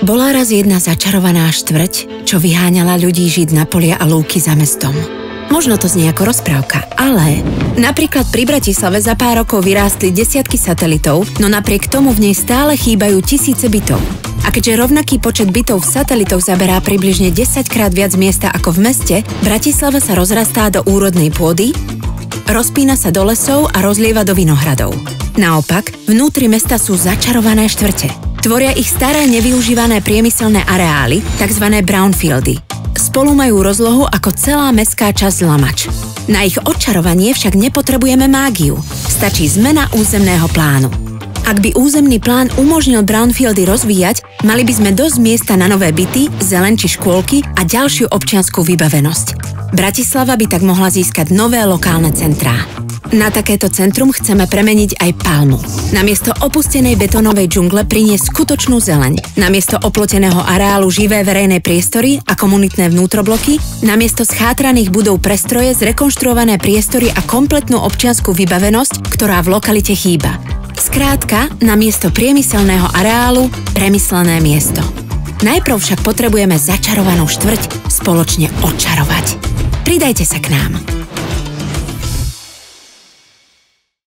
Bola raz jedna začarovaná štvrť, čo vyháňala ľudí žiť na polia a lúky za mestom. Možno to znie ako rozprávka, ale napríklad pri Bratislave za pár rokov vyrástli desiatky satelitov, no napriek tomu v nej stále chýbajú tisíce bytov. A keďže rovnaký počet bytov v satelitoch zaberá približne 10-krát viac miesta ako v meste, Bratislava sa rozrastá do úrodnej pôdy, rozpína sa do lesov a rozlieva do vinohradov. Naopak, vnútri mesta sú začarované štvrte. Tvoria ich staré nevyužívané priemyselné areály, tzv. Brownfieldy. Spolu majú rozlohu ako celá mestská časť Lamač. Na ich odčarovanie však nepotrebujeme mágiu. Stačí zmena územného plánu. Ak by územný plán umožnil brownfieldy rozvíjať, mali by sme dosť miesta na nové byty, zeleň či škôlky a ďalšiu občiansku vybavenosť. Bratislava by tak mohla získať nové lokálne centrá. Na takéto centrum chceme premeniť aj Palmu. Namiesto opustenej betónovej džungle priniesť skutočnú zeleň. Namiesto oploteného areálu živé verejné priestory a komunitné vnútrobloky, namiesto schátraných budov prestroje zrekonštruované priestory a kompletnú občiansku vybavenosť, ktorá v lokalite chýba. Skrátka, namiesto priemyselného areálu premyslené miesto. Najprv však potrebujeme začarovanú štvrť spoločne odčarovať. Pridajte sa k nám.